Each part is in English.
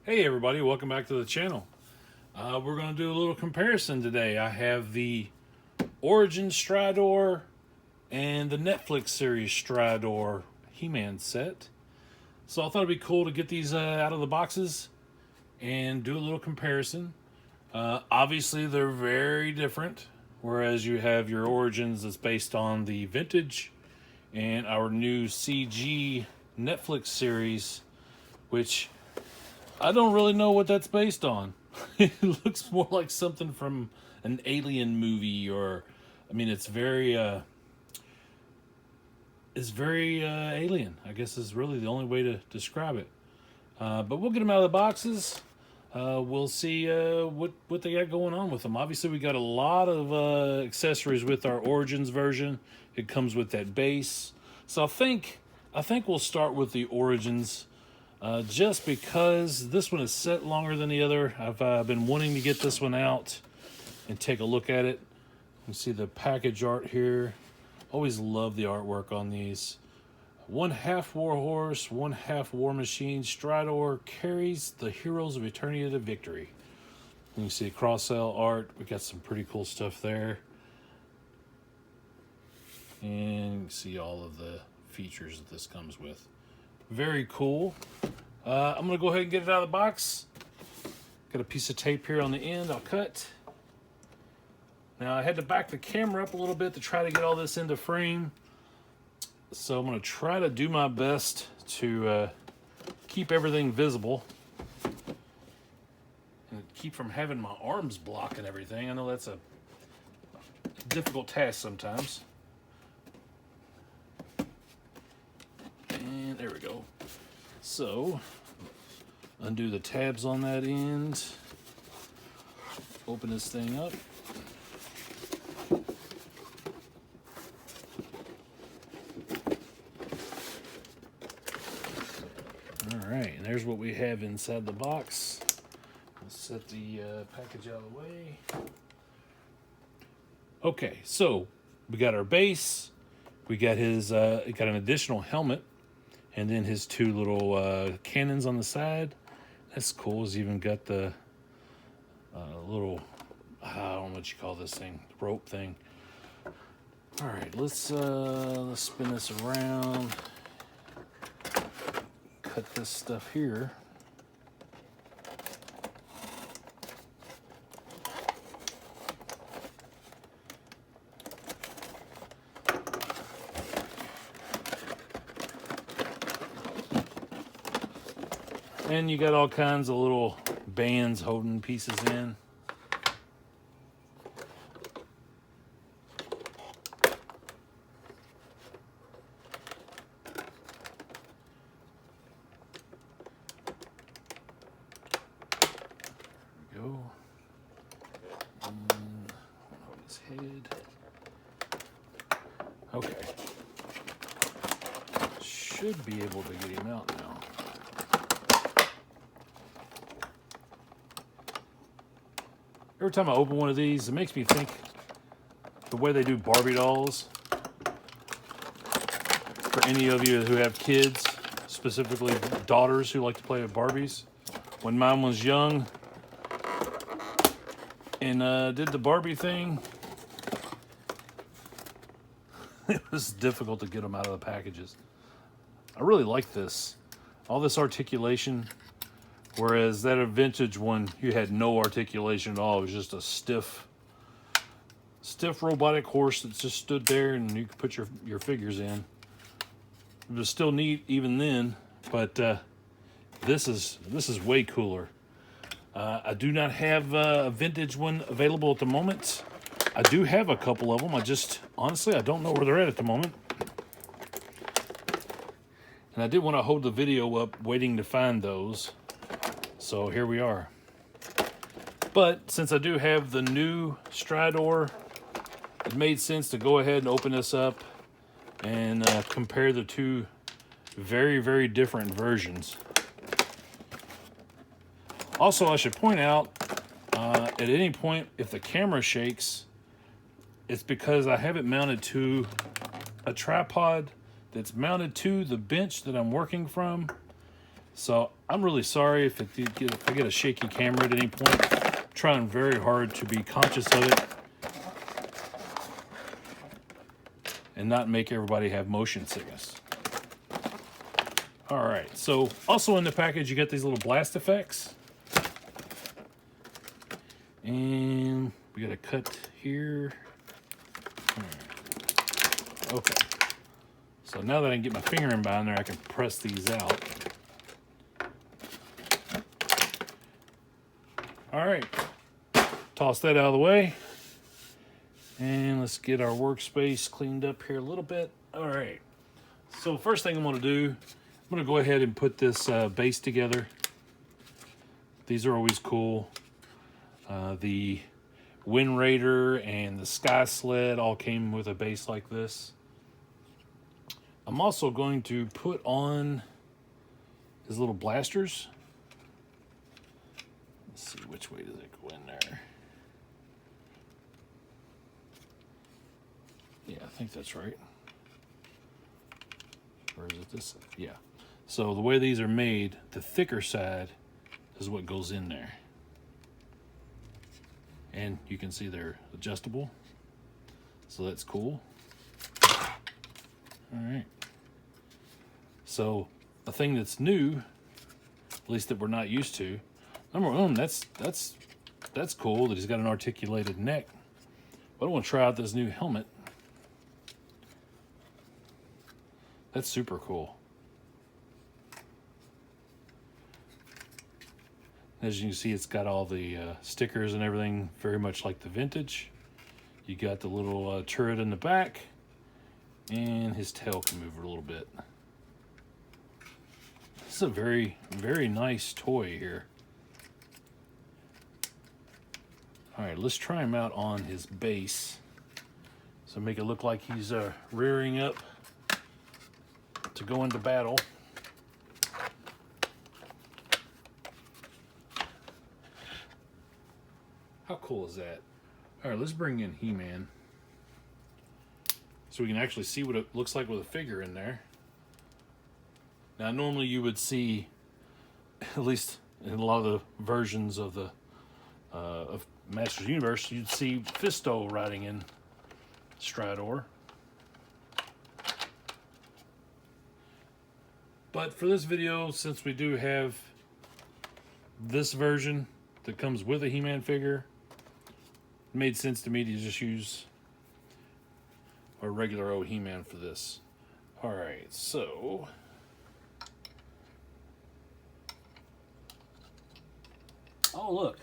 Hey everybody, welcome back to the channel. We're going to do a little comparison today. I have the Origin Stridor and the Netflix series Stridor He-Man set. So I thought it'd be cool to get these out of the boxes and do a little comparison. Obviously they're very different, whereas you have your Origins that's based on the vintage and our new CG Netflix series, which I don't really know what that's based on. It looks more like something from an alien movie, or I mean, it's very alien, I guess is really the only way to describe it. But we'll get them out of the boxes. We'll see what they got going on with them. Obviously, we got a lot of accessories with our Origins version. It comes with that base, so I think we'll start with the Origins. Just because this one is set longer than the other. I've been wanting to get this one out and take a look at it. You see the package art here. Always love the artwork on these. One half Warhorse, one half War Machine. Stridor carries the heroes of eternity to victory. And you see the cross-sell art. We got some pretty cool stuff there. And you can see all of the features that this comes with. Very cool. I'm going to go ahead and get it out of the box. Got a piece of tape here on the end I'll cut. Now I had to back the camera up a little bit to try to get all this into frame. So I'm going to try to do my best to keep everything visible. And keep from having my arms blocking everything. I know that's a difficult task sometimes. And there we go. So, undo the tabs on that end. Open this thing up. Alright, and there's what we have inside the box. Let's set the package out of the way. Okay, so we got our base. We got his, got an additional helmet. And then his two little cannons on the side. That's cool. He's even got the little, I don't know what you call this thing, rope thing. All right, let's spin this around. Cut this stuff here. And you got all kinds of little bands holding pieces in. There we go. And hold his head. Okay. Should be able to get him out now. Every time I open one of these, it makes me think the way they do Barbie dolls. For any of you who have kids, specifically daughters who like to play with Barbies. When mine was young and did the Barbie thing, it was difficult to get them out of the packages. I really like this. All this articulation. Whereas that vintage one, you had no articulation at all. It was just a stiff robotic horse that just stood there and you could put your figures in. It was still neat even then, but this is way cooler. I do not have a vintage one available at the moment. I do have a couple of them. Honestly, I don't know where they're at the moment. And I did want to hold the video up waiting to find those. So here we are. But since I do have the new Stridor, it made sense to go ahead and open this up and compare the two very, very different versions. Also, I should point out, at any point, if the camera shakes, it's because I have it mounted to a tripod that's mounted to the bench that I'm working from. So I'm really sorry if I get a shaky camera at any point. I'm trying very hard to be conscious of it and not make everybody have motion sickness. All right, so also in the package, you get these little blast effects. And we got a cut here. Okay. So now that I can get my finger in behind there, I can press these out. All right. Toss that out of the way. And let's get our workspace cleaned up here a little bit. All right. So first thing I'm going to do, I'm going to go ahead and put this base together. These are always cool. The Wind Raider and the Sky Sled all came with a base like this. I'm also going to put on his little blasters. Let's see, which way does it go in there? Yeah, I think that's right. Or is it this? Yeah. So the way these are made, the thicker side is what goes in there. And you can see they're adjustable. So that's cool. All right. So a thing that's new, at least that we're not used to. Number one, that's cool that he's got an articulated neck. But I want to try out this new helmet. That's super cool. As you can see, it's got all the stickers and everything, very much like the vintage. You got the little turret in the back, and his tail can move a little bit. This is a very, very nice toy here. All right, let's try him out on his base. So make it look like he's rearing up to go into battle. How cool is that? All right, let's bring in He-Man so we can actually see what it looks like with a figure in there. Now, normally you would see, at least in a lot of the versions of the of Masters Universe, you'd see Fisto riding in Stridor. But for this video, since we do have this version that comes with a He-Man figure, it made sense to me to just use a regular old He-Man for this. Alright, so oh look,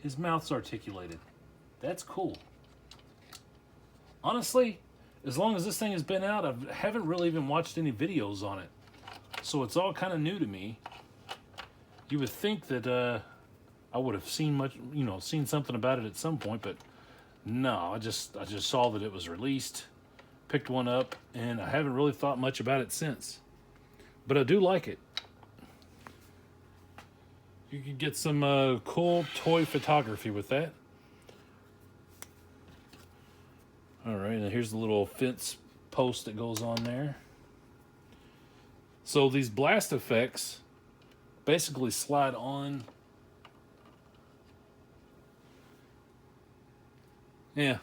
his mouth's articulated. That's cool. Honestly, as long as this thing has been out, I haven't really even watched any videos on it. So it's all kind of new to me. You would think that I would have seen seen something about it at some point, but no, I just saw that it was released, picked one up, and I haven't really thought much about it since. But I do like it. You can get some cool toy photography with that. All right, and here's the little fence post that goes on there. So these blast effects basically slide on. Yeah,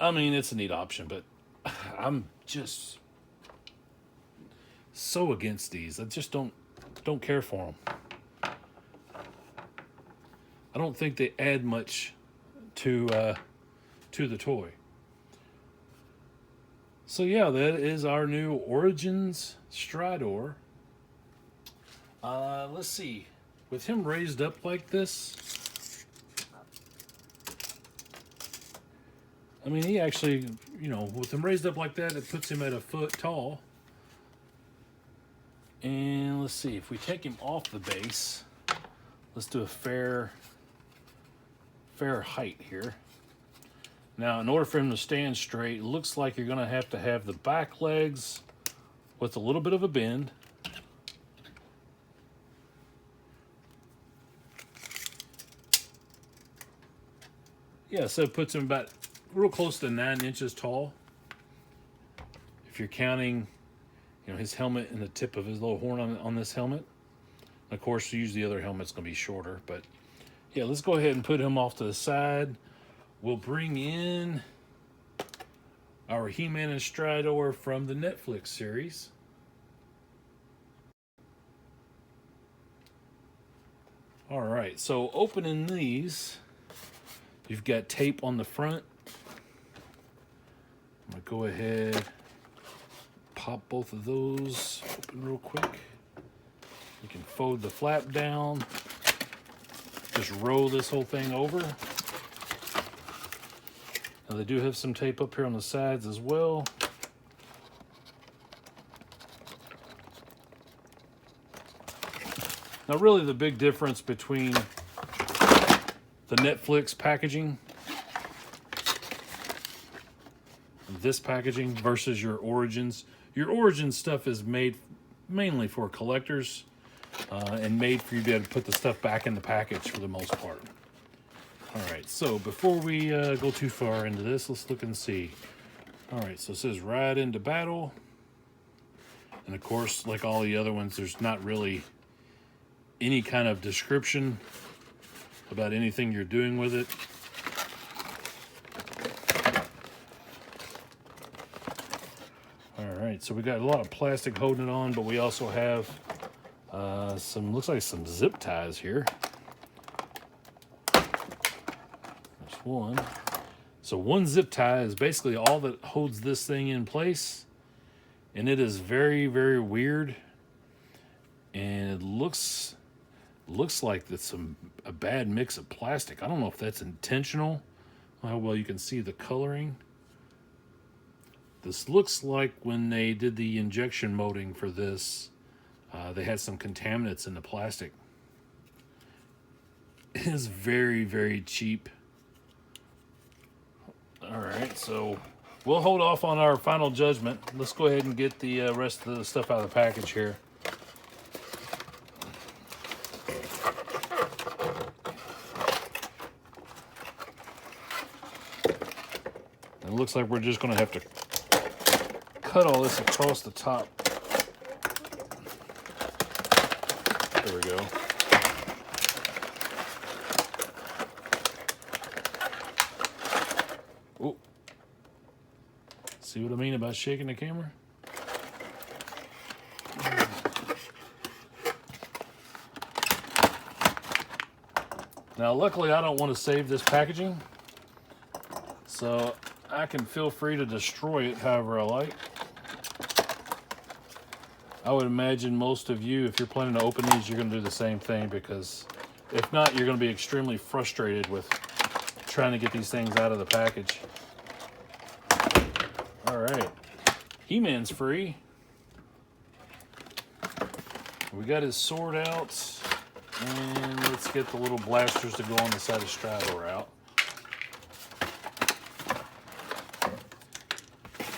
I mean, it's a neat option, but I'm just so against these. I just don't care for them. I don't think they add much to the toy. So yeah, that is our new Origins Stridor. Let's see, with him raised up like this, I mean, he actually, with him raised up like that, it puts him at a foot tall. And let's see, if we take him off the base, let's do a fair height here. Now, in order for him to stand straight, it looks like you're going to have the back legs with a little bit of a bend. Yeah, so it puts him about real close to 9 inches tall. If you're counting, you know, his helmet and the tip of his little horn on this helmet. Of course, usually the other helmet's going to be shorter, but yeah, let's go ahead and put him off to the side. We'll bring in our He-Man and Stridor from the Netflix series. All right, so opening these, you've got tape on the front. I'm gonna go ahead, pop both of those open real quick. You can fold the flap down, just roll this whole thing over. Now they do have some tape up here on the sides as well. Now really the big difference between the Netflix packaging, this packaging versus your Origins. Your Origins stuff is made mainly for collectors and made for you to be able to put the stuff back in the package for the most part. All right, so before we go too far into this, let's look and see. All right, so it says ride into battle. And of course, like all the other ones, there's not really any kind of description about anything you're doing with it. All right, so we got a lot of plastic holding it on, but we also have looks like some zip ties here. There's one. So one zip tie is basically all that holds this thing in place, and it is very, very weird. And it looks like it's a bad mix of plastic. I don't know if that's intentional. How well you can see the coloring. This looks like when they did the injection molding for this, they had some contaminants in the plastic. It is very, very cheap. All right, so we'll hold off on our final judgment. Let's go ahead and get the rest of the stuff out of the package here. It looks like we're just going to have to cut all this across the top. There we go. Oh. See what I mean about shaking the camera? Now, luckily, I don't want to save this packaging, so I can feel free to destroy it however I like. I would imagine most of you, if you're planning to open these, you're going to do the same thing, because if not, you're going to be extremely frustrated with trying to get these things out of the package. All right, He-Man's free. We got his sword out, and let's get the little blasters to go on the side of Stridor out.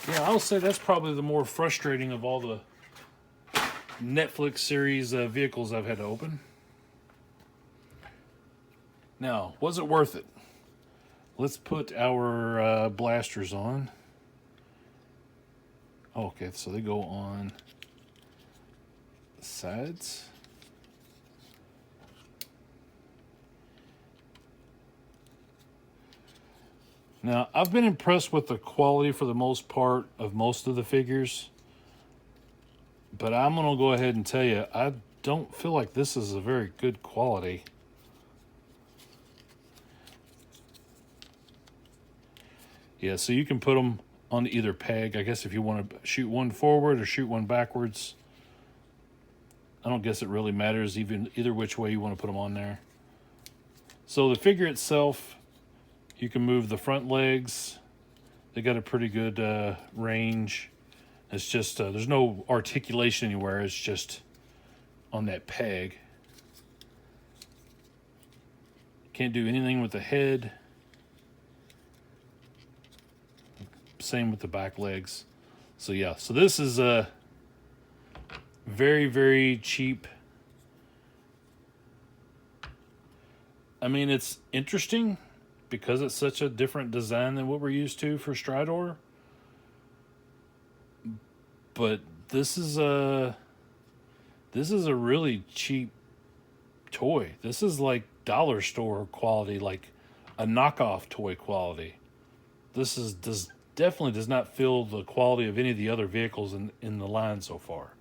Yeah, I'll say that's probably the more frustrating of all the Netflix series vehicles I've had to open. Now, was it worth it? Let's put our blasters on. Oh, okay, so they go on the sides. Now, I've been impressed with the quality for the most part of most of the figures. But I'm going to go ahead and tell you, I don't feel like this is a very good quality. Yeah, so you can put them on either peg. I guess if you want to shoot one forward or shoot one backwards. I don't guess it really matters either which way you want to put them on there. So the figure itself, you can move the front legs. They got a pretty good range. It's just, there's no articulation anywhere. It's just on that peg. Can't do anything with the head. Same with the back legs. So yeah, so this is a very, very cheap. I mean, it's interesting because it's such a different design than what we're used to for Stridor. But this is a really cheap toy. This is like dollar store quality, like a knockoff toy quality. This definitely does not feel the quality of any of the other vehicles in the line so far.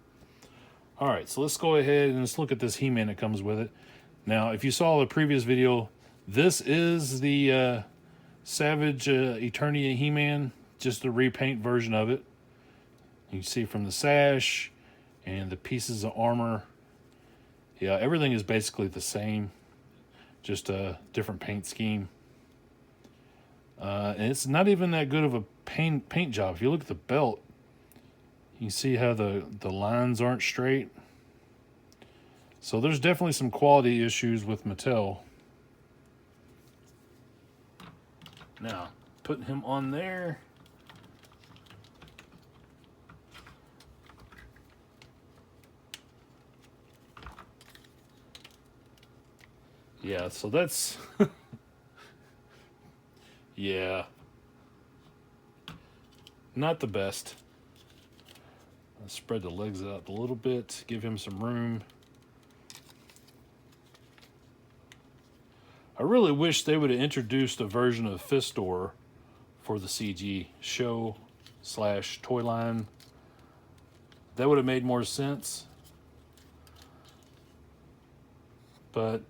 All right, so let's go ahead and let's look at this He-Man that comes with it. Now, if you saw the previous video, this is the Savage Eternia He-Man, just a repaint version of it. You can see from the sash and the pieces of armor. Yeah, everything is basically the same, just a different paint scheme. And it's not even that good of a paint job. If you look at the belt, you see how the lines aren't straight. So there's definitely some quality issues with Mattel. Now, putting him on there. Yeah, so that's... yeah. Not the best. Let's spread the legs out a little bit, give him some room. I really wish they would have introduced a version of Stridor for the CG show / toy line. That would have made more sense. But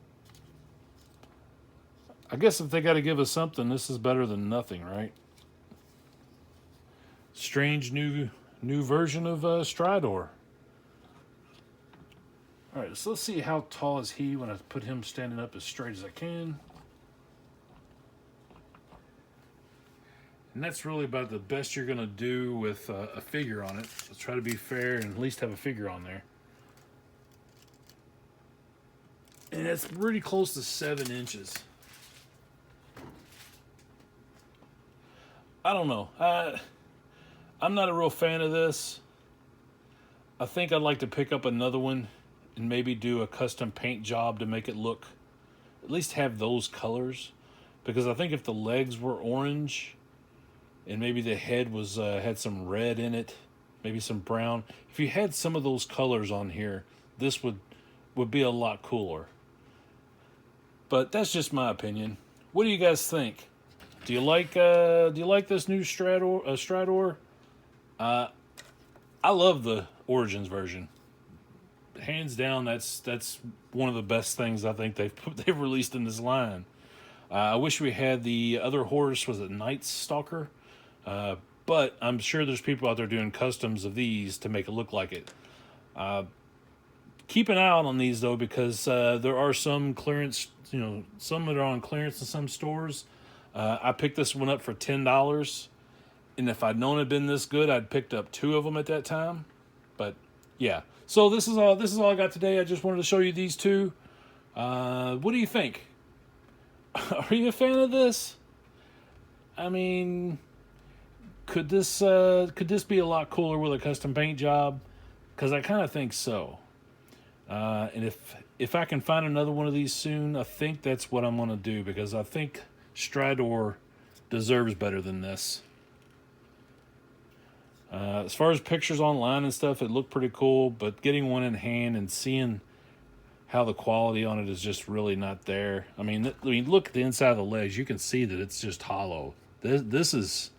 I guess if they got to give us something, this is better than nothing, right? Strange new version of Stridor. All right, so let's see how tall is he when I put him standing up as straight as I can. And that's really about the best you're going to do with a figure on it. Let's try to be fair and at least have a figure on there. And it's pretty close to 7 inches. I don't know. I'm not a real fan of this. I think I'd like to pick up another one and maybe do a custom paint job to make it look, at least have those colors. Because I think if the legs were orange and maybe the head was had some red in it, maybe some brown. If you had some of those colors on here, this would be a lot cooler. But that's just my opinion. What do you guys think? Do you like this new Stridor? I love the Origins version. Hands down, that's one of the best things I think they've released in this line. I wish we had the other horse, was it Night Stalker? But I'm sure there's people out there doing customs of these to make it look like it. Keep an eye out on these though, because there are some clearance, some that are on clearance in some stores. I picked this one up for $10, and if I'd known it'd been this good, I'd picked up 2 of them at that time. But yeah, so this is all I got today. I just wanted to show you these 2. What do you think? Are you a fan of this? I mean, could this be a lot cooler with a custom paint job? Because I kind of think so. And if I can find another one of these soon, I think that's what I'm going to do, because I think Stridor deserves better than this. As far as pictures online and stuff, it looked pretty cool, but getting one in hand and seeing how the quality on it is just really not there. I mean, look at the inside of the legs. You can see that it's just hollow. This is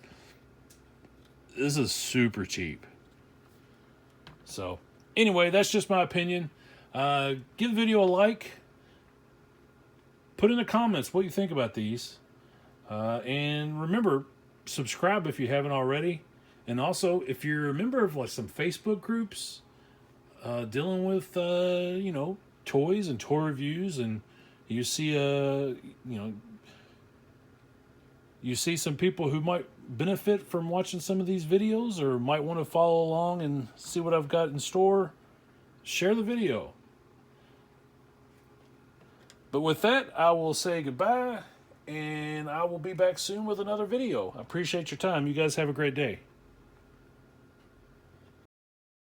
super cheap. So anyway, that's just my opinion. Give the video a like. Put in the comments what you think about these. And remember, subscribe if you haven't already. And also, if you're a member of like some Facebook groups dealing with toys and toy reviews, and you see you see some people who might benefit from watching some of these videos, or might want to follow along and see what I've got in store, share the video. But with that, I will say goodbye, and I will be back soon with another video. I appreciate your time. You guys have a great day.